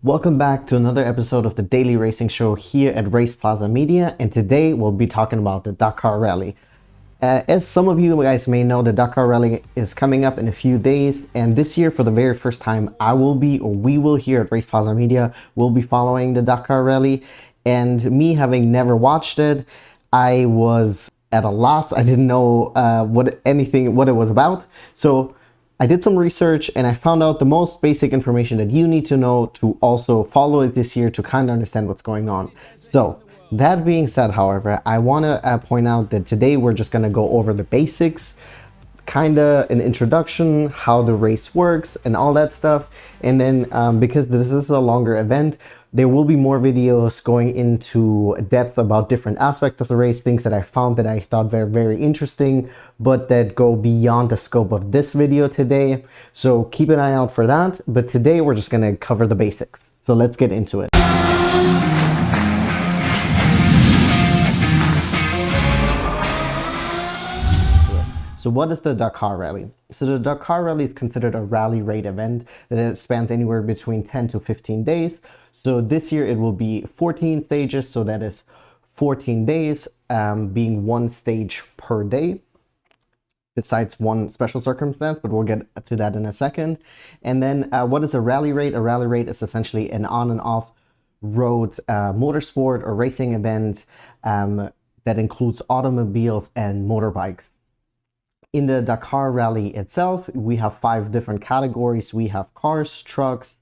Welcome back to another episode of the Daily Racing Show here at RacePlazaMedia, and today we'll be talking about the Dakar Rally. As some of you guys may know, the Dakar Rally is coming up in a few days, and this year, for the very first time, we will here at RacePlazaMedia will be following the Dakar Rally. And me having never watched it, I was at a loss. I didn't know what it was about. So I did some research and I found out the most basic information that you need to know to also follow it this year to kind of understand what's going on. So that being said, however, I want to point out that today we're just going to go over the basics, kind of an introduction, how the race works and all that stuff. And then because this is a longer event, there will be more videos going into depth about different aspects of the race, things that I found that I thought were very interesting, but that go beyond the scope of this video today. So keep an eye out for that. But today we're just going to cover the basics. So let's get into it. So what is the Dakar Rally? So the Dakar Rally is considered a rally raid event that spans anywhere between 10 to 15 days. So this year it will be 14 stages, so that is 14 days, being one stage per day, besides one special circumstance, but we'll get to that in a second. And then what is a rally raid? A rally raid is essentially an on and off road motorsport or racing event that includes automobiles and motorbikes. In the Dakar Rally itself, we have 5 different categories. We have cars, trucks,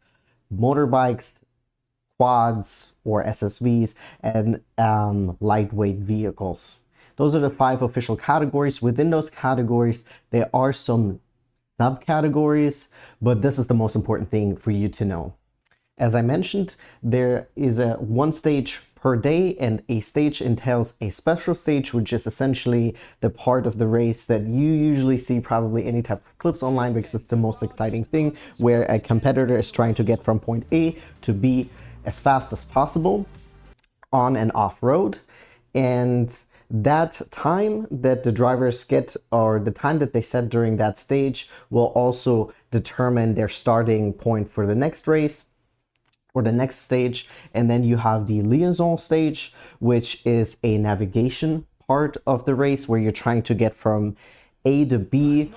motorbikes, quads or SSVs, and lightweight vehicles. Those are the 5 official categories. Within those categories, there are some subcategories, but this is the most important thing for you to know. As I mentioned, there is a one stage per day, and a stage entails a special stage, which is essentially the part of the race that you usually see probably any type of clips online, because it's the most exciting thing, where a competitor is trying to get from point A to B as fast as possible on and off road. And that time that the drivers get, or the time that they set during that stage, will also determine their starting point for the next race or the next stage. And then you have the liaison stage, which is a navigation part of the race where you're trying to get from A to B,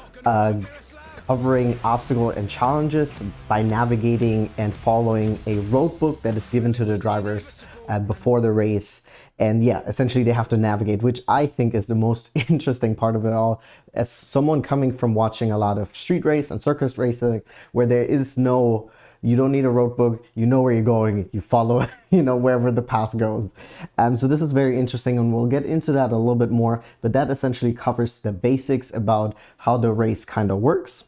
covering obstacles and challenges by navigating and following a road book that is given to the drivers before the race. And yeah, essentially they have to navigate, which I think is the most interesting part of it all. As someone coming from watching a lot of street race and circus racing, where there is no, you don't need a road book, you know where you're going, you follow, wherever the path goes. So this is very interesting, and we'll get into that a little bit more, but that essentially covers the basics about how the race kind of works.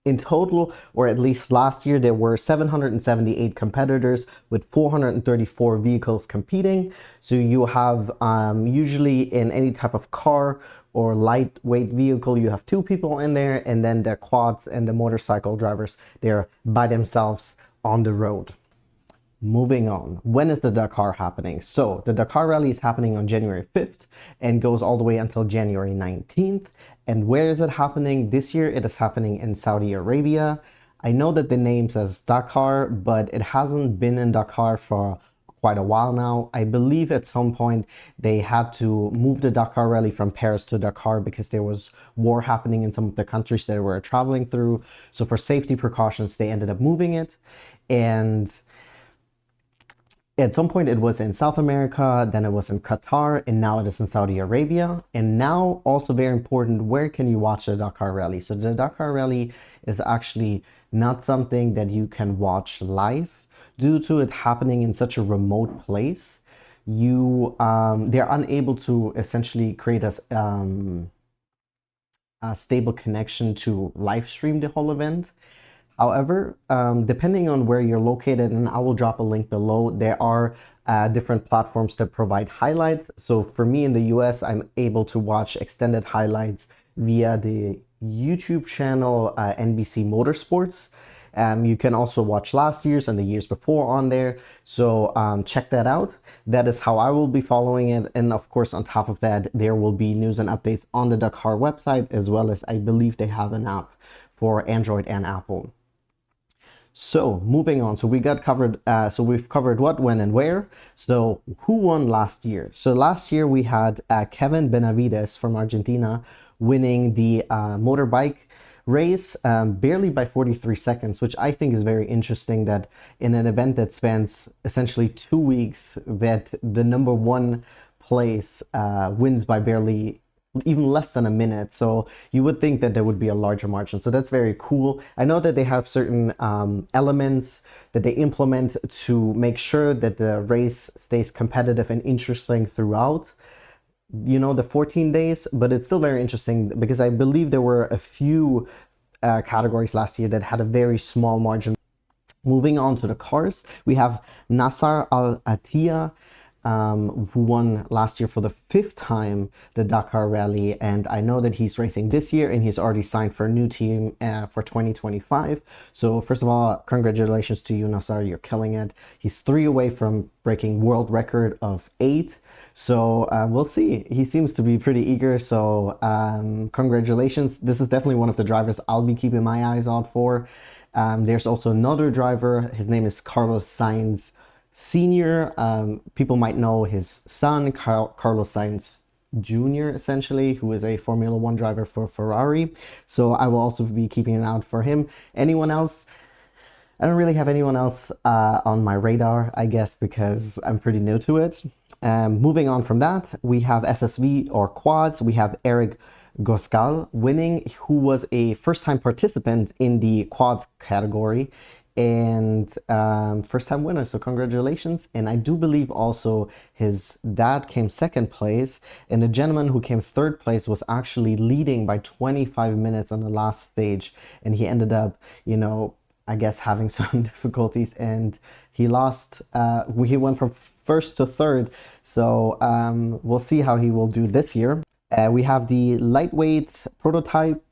In total, or at least last year, there were 778 competitors with 434 vehicles competing. So you have usually in any type of car or lightweight vehicle, you have 2 people in there, and then the quads and the motorcycle drivers, they're by themselves on the road. Moving on, when is the Dakar happening? So the Dakar Rally is happening on January 5th and goes all the way until January 19th. And where is it happening? This year it is happening in Saudi Arabia. I know that the name says Dakar, but it hasn't been in Dakar for quite a while now. I believe at some point they had to move the Dakar Rally from Paris to Dakar because there was war happening in some of the countries that they were traveling through. So for safety precautions, they ended up moving it. And at some point it was in South America, then it was in Qatar, and now it is in Saudi Arabia. And now, also very important, where can you watch the Dakar Rally? So the Dakar Rally is actually not something that you can watch live due to it happening in such a remote place. They're unable to essentially create a stable connection to live stream the whole event. However, depending on where you're located, and I will drop a link below, there are different platforms that provide highlights. So for me in the US, I'm able to watch extended highlights via the YouTube channel NBC Motorsports. You can also watch last year's and the years before on there. So check that out. That is how I will be following it. And of course, on top of that, there will be news and updates on the Dakar website, as well as I believe they have an app for Android and Apple. So moving on, so we got covered. So we've covered what, when, and where. So who won last year? So last year we had Kevin Benavides from Argentina winning the motorbike race, barely by 43 seconds, which I think is very interesting. That in an event that spans essentially 2 weeks, that the number one place wins by barely even less than a minute. So you would think that there would be a larger margin. So that's very cool. I know that they have certain elements that they implement to make sure that the race stays competitive and interesting throughout, you know, the 14 days, but it's still very interesting because I believe there were a few categories last year that had a very small margin. Moving on to the cars, we have Nasser Al Attiyah, who won last year for the 5th time the Dakar Rally, and I know that he's racing this year and he's already signed for a new team for 2025. So first of all, congratulations to you, Nasser, you're killing it. He's 3 away from breaking world record of 8. So we'll see. He seems to be pretty eager, so congratulations. This is definitely one of the drivers I'll be keeping my eyes out for. There's also another driver. His name is Carlos Sainz Senior. People might know his son, Carlos Sainz Jr., essentially, who is a Formula One driver for Ferrari. So I will also be keeping an eye out for him. Anyone else? I don't really have anyone else on my radar, I guess, because I'm pretty new to it. Moving on from that, we have SSV or quads. We have Eric Goskal winning, who was a first-time participant in the quads category and first-time winner. So congratulations. And I do believe also his dad came 2nd place, and the gentleman who came 3rd place was actually leading by 25 minutes on the last stage, and he ended up, you know, I guess having some difficulties, and he lost. He went from 1st to 3rd, so we'll see how he will do this year. We have the lightweight prototype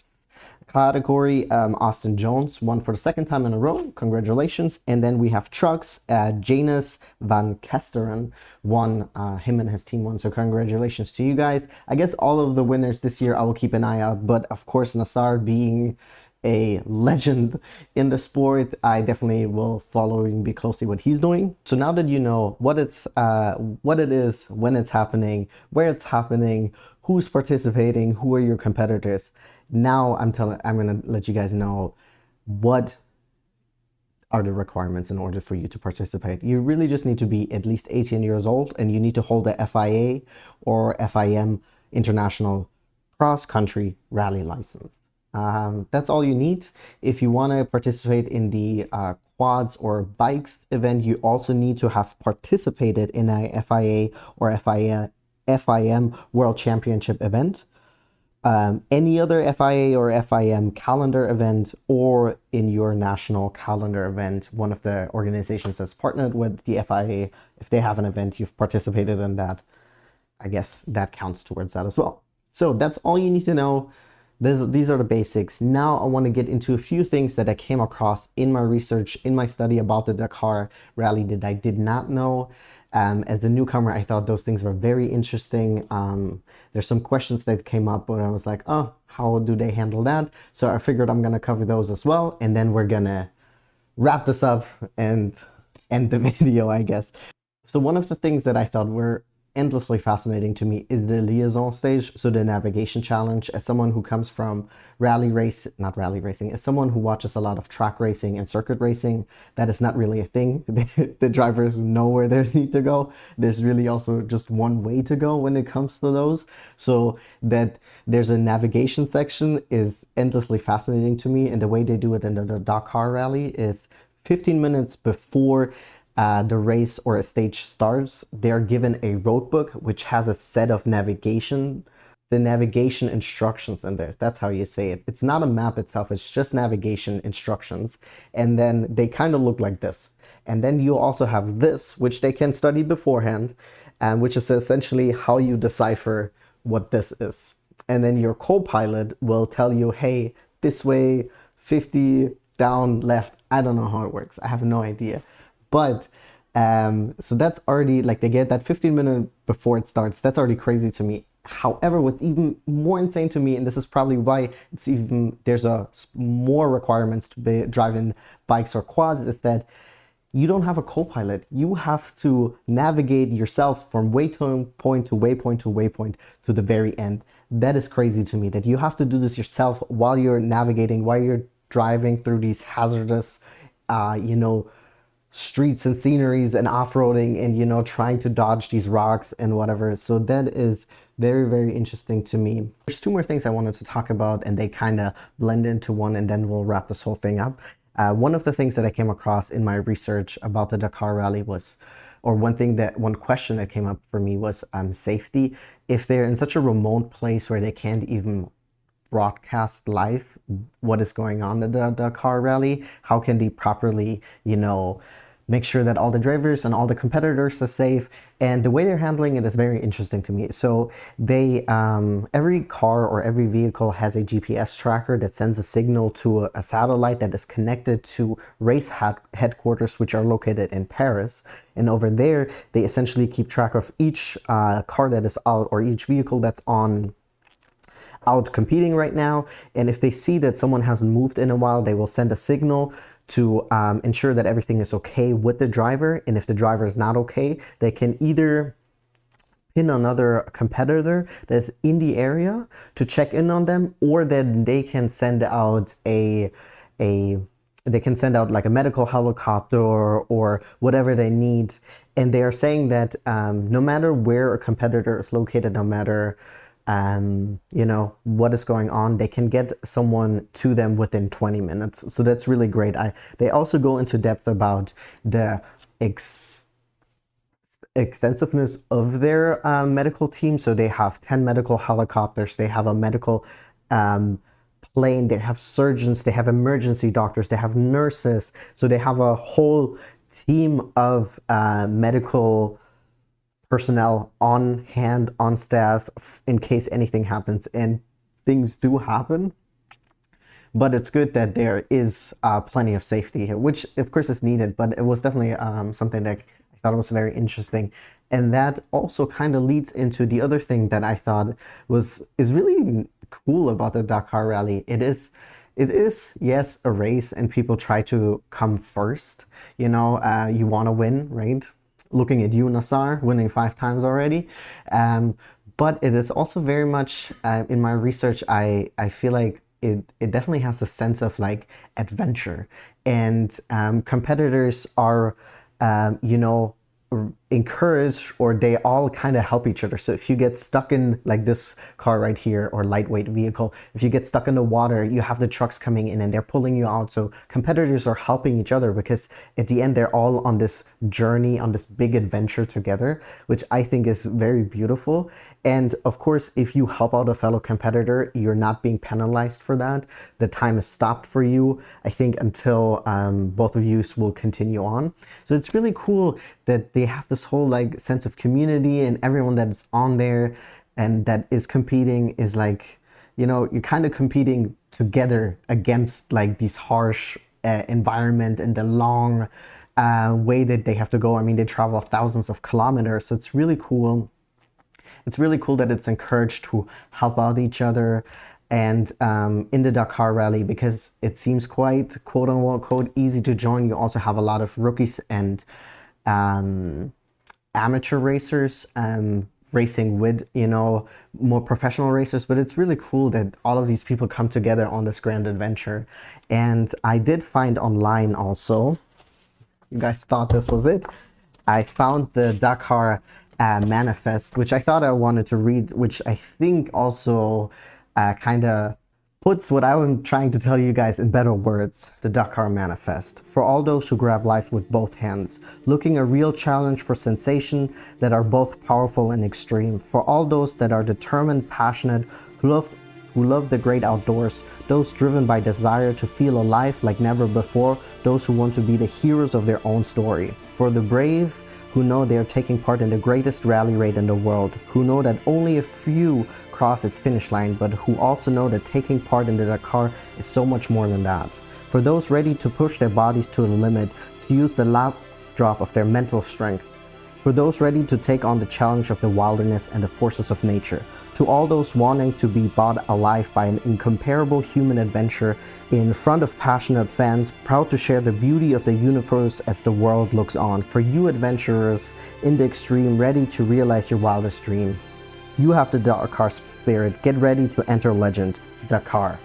category. Austin Jones won for the 2nd time in a row. Congratulations. And then we have trucks. Janus Van Kesteren won. Him and his team won. So congratulations to you guys. I guess all of the winners this year I will keep an eye out. But of course, Nasser being a legend in the sport, I definitely will follow and be closely what he's doing. So now that you know what it is, when it's happening, where it's happening, who's participating, who are your competitors, now I'm gonna let you guys know what are the requirements in order for you to participate. You really just need to be at least 18 years old, and you need to hold a FIA or FIM International Cross Country Rally license. That's all you need. If you want to participate in the quads or bikes event, you also need to have participated in a FIA or FIM World Championship event. Any other FIA or FIM calendar event, or in your national calendar event, one of the organizations that's partnered with the FIA, if they have an event, you've participated in that, I guess that counts towards that as well. So that's all you need to know. These are the basics. Now I want to get into a few things that I came across in my research, in my study about the Dakar Rally that I did not know. As the newcomer, I thought those things were very interesting. There's some questions that came up where I was like, oh, how do they handle that? So I figured I'm going to cover those as well. And then we're going to wrap this up and end the video, I guess. So one of the things that I thought were endlessly fascinating to me is the liaison stage, so the navigation challenge. As someone who comes from as someone who watches a lot of track racing and circuit racing, that is not really a thing. The drivers know where they need to go. There's really also just one way to go when it comes to those. So that there's a navigation section is endlessly fascinating to me, and the way they do it in the Dakar Rally is 15 minutes before the race or a stage starts, they're given a road book which has a set of navigation instructions in there. That's how you say it. It's not a map itself, it's just navigation instructions. And then they kind of look like this. And then you also have this, which they can study beforehand, and which is essentially how you decipher what this is. And then your co-pilot will tell you, hey, this way, 50 down, left. I don't know how it works. I have no idea. But so that's already, like, they get that 15 minutes before it starts. That's already crazy to me. However, what's even more insane to me, and this is probably why there's more requirements to be driving bikes or quads, is that you don't have a co-pilot. You have to navigate yourself from waypoint to waypoint to waypoint to the very end. That is crazy to me, that you have to do this yourself while you're navigating, while you're driving through these hazardous, streets and sceneries and off-roading, and trying to dodge these rocks and whatever. So that is very, very interesting to me. There's two more things I wanted to talk about, and they kind of blend into one, and then we'll wrap this whole thing up. One of the things that I came across in my research about the Dakar Rally was, or one question that came up for me was safety. If they're in such a remote place where they can't even broadcast live what is going on at the Dakar Rally, how can they properly, make sure that all the drivers and all the competitors are safe? And the way they're handling it is very interesting to me. So they, every car or every vehicle has a GPS tracker that sends a signal to a satellite that is connected to race headquarters, which are located in Paris. And over there, they essentially keep track of each car that is out, or each vehicle that's out competing right now. And if they see that someone hasn't moved in a while, they will send a signal to ensure that everything is okay with the driver. And if the driver is not okay, they can either pin another competitor that's in the area to check in on them, or then they can send out like a medical helicopter or whatever they need. And they are saying that no matter where a competitor is located, no matter what is going on, they can get someone to them within 20 minutes. So that's really great. They also go into depth about the extensiveness of their medical team. So they have 10 medical helicopters, they have a medical plane, they have surgeons, they have emergency doctors, they have nurses. So they have a whole team of medical personnel on hand, on staff, in case anything happens. And things do happen, but it's good that there is plenty of safety here, which of course is needed, but it was definitely something that I thought was very interesting. And that also kind of leads into the other thing that I thought is really cool about the Dakar Rally. It is, yes, a race, and people try to come first. You want to win, right? Looking at you, Nassar, winning 5 times already. But it is also very much, in my research, I feel like it definitely has a sense of like adventure. And competitors are, encouraged, or they all kind of help each other. So if you get stuck in like this car right here, or lightweight vehicle, if you get stuck in the water, you have the trucks coming in and they're pulling you out. So competitors are helping each other, because at the end they're all on this journey, on this big adventure together, which I think is very beautiful. And of course, if you help out a fellow competitor, you're not being penalized for that. The time is stopped for you, I think, until both of you will continue on. So it's really cool that they have this whole like sense of community, and everyone that's on there and that is competing is like, you're kind of competing together against like these harsh environment and the long way that they have to go. I mean, they travel thousands of kilometers, so it's really cool. It's really cool that it's encouraged to help out each other. And in the Dakar Rally, because it seems quite quote unquote easy to join, you also have a lot of rookies and amateur racers racing with more professional racers. But it's really cool that all of these people come together on this grand adventure. And I did find online also, you guys thought this was it, I found the Dakar manifest, which I thought I wanted to read, which I think also kind of puts what I'm trying to tell you guys in better words. The Dakar Manifest. For all those who grab life with both hands, looking a real challenge for sensation that are both powerful and extreme. For all those that are determined, passionate, who love the great outdoors, those driven by desire to feel alive like never before, those who want to be the heroes of their own story. For the brave who know they are taking part in the greatest rally race in the world, who know that only a few cross its finish line, but who also know that taking part in the Dakar is so much more than that. For those ready to push their bodies to the limit, to use the last drop of their mental strength. for those ready to take on the challenge of the wilderness and the forces of nature, to all those wanting to be brought alive by an incomparable human adventure in front of passionate fans, proud to share the beauty of the universe as the world looks on, for you adventurers in the extreme, ready to realize your wildest dream. You have the Dakar spirit, get ready to enter legend, Dakar.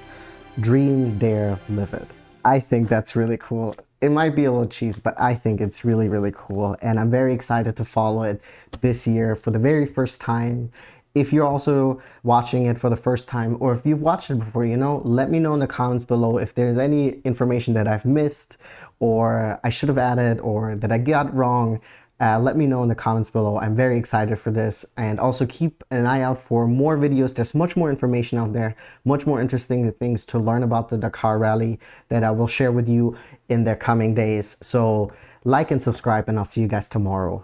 Dream, dare, live it. I think that's really cool. It might be a little cheesy, but I think it's really, really cool. And I'm very excited to follow it this year for the very first time. If you're also watching it for the first time, or if you've watched it before, let me know in the comments below if there's any information that I've missed, or I should have added, or that I got wrong. Let me know in the comments below. I'm very excited for this, and also keep an eye out for more videos. There's much more information out there, much more interesting things to learn about the Dakar Rally that I will share with you in the coming days. So like and subscribe, and I'll see you guys tomorrow.